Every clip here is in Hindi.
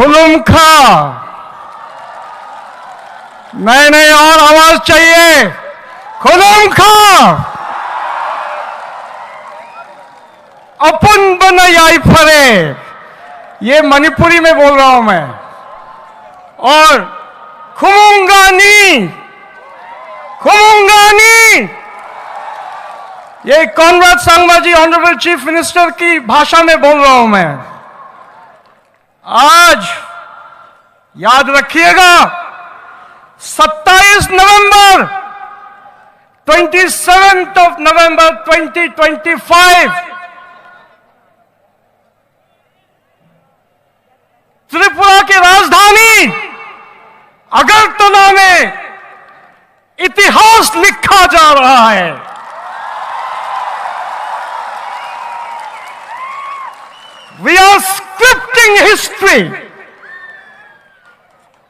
खुलुमखा। नहीं और आवाज चाहिए, खुलुमखा। अपन बनाई फरे, ये मणिपुरी में बोल रहा हूं मैं। और खुमुंगानी, खुमुंगानी, ये कॉनराड सांगमा जी ऑनरेबल चीफ मिनिस्टर की भाषा में बोल रहा हूं मैं। आज याद रखिएगा, 27 नवंबर 27th of November 2025 त्रिपुरा की राजधानी अगरतला में इतिहास लिखा जा रहा है। We are scripting history.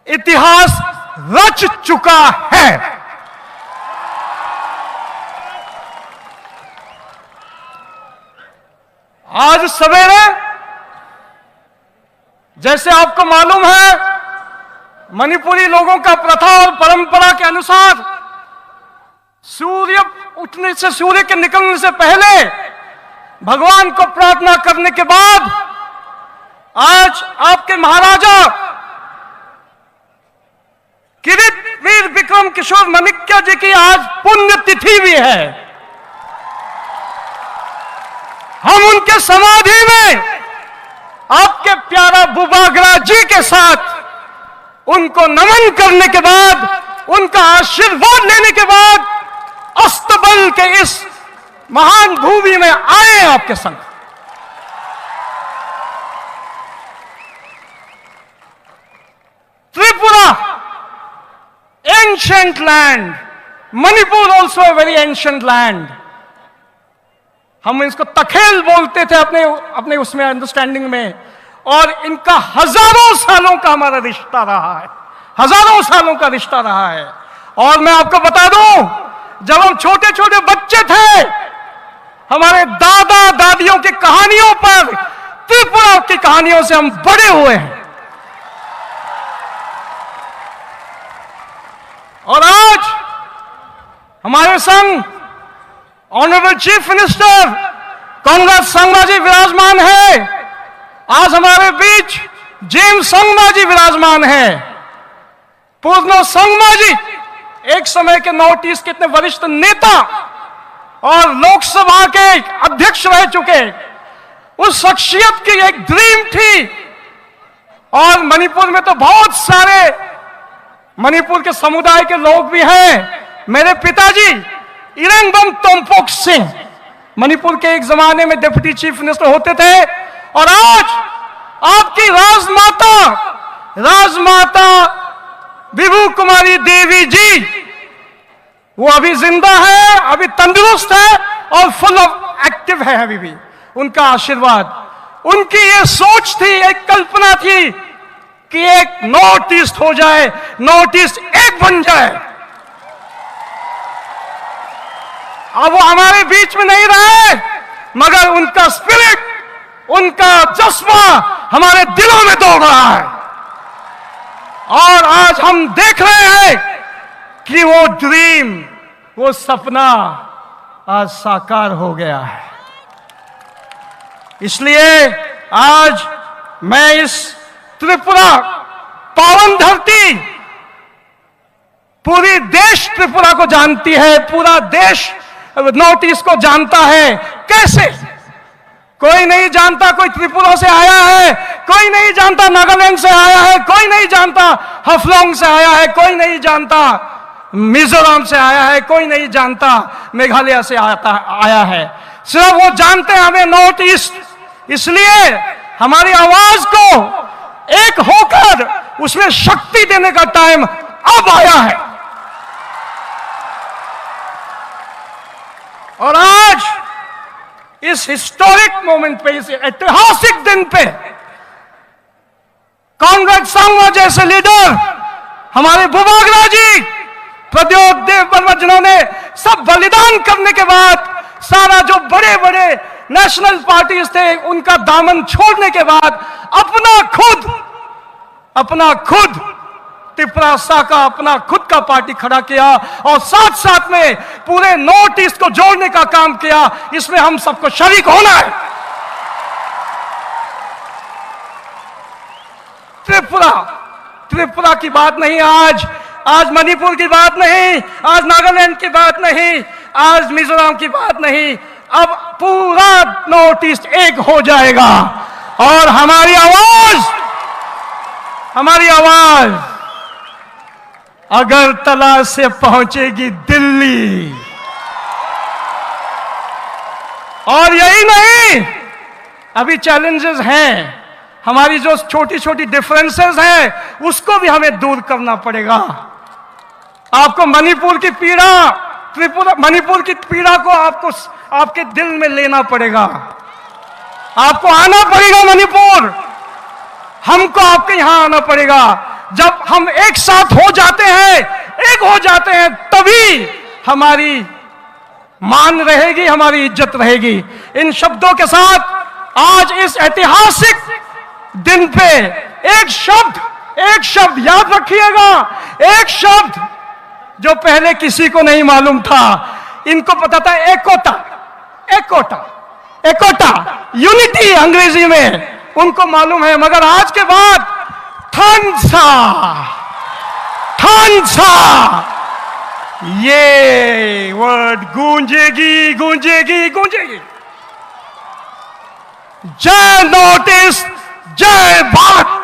इतिहास रच चुका है। आज सवेरे, जैसे आपको मालूम है, मणिपुरी लोगों का प्रथा और परंपरा के अनुसार सूर्य उठने से, सूर्य के निकलने से पहले भगवान को प्रार्थना करने के बाद आज आपके महाराजा किरीट वीर विक्रम किशोर मणिक्य जी की आज पुण्यतिथि भी है। हम उनके समाधि में आपके प्यारा बुबागरा जी के साथ उनको नमन करने के बाद, उनका आशीर्वाद लेने के बाद अस्तबल के इस महान भूमि में आए आपके संग। Tripura, ancient land, Manipur also a very ancient land. हम इसको तखेल बोलते थे अपने उसमें अंडरस्टैंडिंग में, और इनका हजारों सालों का हमारा रिश्ता रहा है, हजारों सालों का रिश्ता रहा है। और मैं आपको बता दूं, जब हम छोटे छोटे बच्चे थे, हमारे दादा दादियों की कहानियों पर, त्रिपुरा की कहानियों से हम बड़े हुए हैं। और आज हमारे संग honourable chief minister Conrad Sangma ji विराजमान है। आज हमारे बीच जेम्स सांगमा जी विराजमान है। पूर्णो सांगमा जी एक समय के नॉर्थ ईस्ट के इतने वरिष्ठ नेता और लोकसभा के अध्यक्ष रह चुके, उस शख्सियत की एक ड्रीम थी। और मणिपुर में तो बहुत सारे मणिपुर के समुदाय के लोग भी हैं। मेरे पिताजी इरेंगबम तोम्पोक सिंह मणिपुर के एक जमाने में डिप्टी चीफ मिनिस्टर होते थे। और आज आपकी राजमाता विभू कुमारी देवी जी, वो अभी जिंदा है, अभी तंदुरुस्त है और फुल ऑफ एक्टिव है अभी भी। उनका आशीर्वाद, उनकी ये सोच थी, एक कल्पना थी कि एक नॉर्थ ईस्ट हो जाए, नॉर्थ ईस्ट एक बन जाए। अब वो हमारे बीच में नहीं रहे, मगर उनका स्पिरिट, उनका जज्बा हमारे दिलों में दौड़ रहा है। और आज हम देख रहे हैं कि वो ड्रीम, वो सपना आज साकार हो गया है। इसलिए आज मैं इस त्रिपुरा पावन धरती, पूरी देश त्रिपुरा को जानती है, पूरा देश नॉर्थ ईस्ट को जानता है। कैसे? कोई नहीं जानता कोई त्रिपुरा से आया है, कोई नहीं जानता नागालैंड से आया है, कोई नहीं जानता हफलोंग से आया है, कोई नहीं जानता मिजोरम से आया है, कोई नहीं जानता मेघालय से आया है। सिर्फ वो जानते हैं हमें नॉर्थ ईस्ट। इसलिए हमारी आवाज को एक होकर उसमें शक्ति देने का टाइम अब आया है। और आज इस हिस्टोरिक मोमेंट पे, इस ऐतिहासिक दिन पे, कॉनराड सांगमा जैसे लीडर, हमारे बुबागरा जी, प्रद्योत देव वर्मा, जिन्होंने सब बलिदान करने के बाद, सारा जो बड़े बड़े नेशनल पार्टीज थे उनका दामन छोड़ने के बाद अपना खुद अपना खुद त्रिपुरा शाखा अपना खुद का पार्टी खड़ा किया और साथ साथ में पूरे नॉर्थ ईस्ट को जोड़ने का काम किया। इसमें हम सबको शरीक होना है। त्रिपुरा की बात नहीं, आज मणिपुर की बात नहीं, आज नागालैंड की बात नहीं, आज मिजोरम की बात नहीं, अब पूरा नॉर्थ ईस्ट एक हो जाएगा और हमारी आवाज अगरतला से पहुंचेगी दिल्ली। और यही नहीं, अभी चैलेंजेस हैं, हमारी जो छोटी छोटी डिफरेंसेस हैं उसको भी हमें दूर करना पड़ेगा। आपको मणिपुर की पीड़ा को आपको आपके दिल में लेना पड़ेगा। आपको आना पड़ेगा मणिपुर, हमको आपके यहां आना पड़ेगा। जब हम एक साथ हो जाते हैं तभी हमारी मान रहेगी, हमारी इज्जत रहेगी। इन शब्दों के साथ आज इस ऐतिहासिक दिन पे एक शब्द याद रखिएगा, एक शब्द जो पहले किसी को नहीं मालूम था। इनको पता था एकोटा, यूनिटी अंग्रेजी में उनको मालूम है, मगर आज के बाद ठंसा ये वर्ड गूंजेगी। जय नॉर्थ ईस्ट, जय भारत।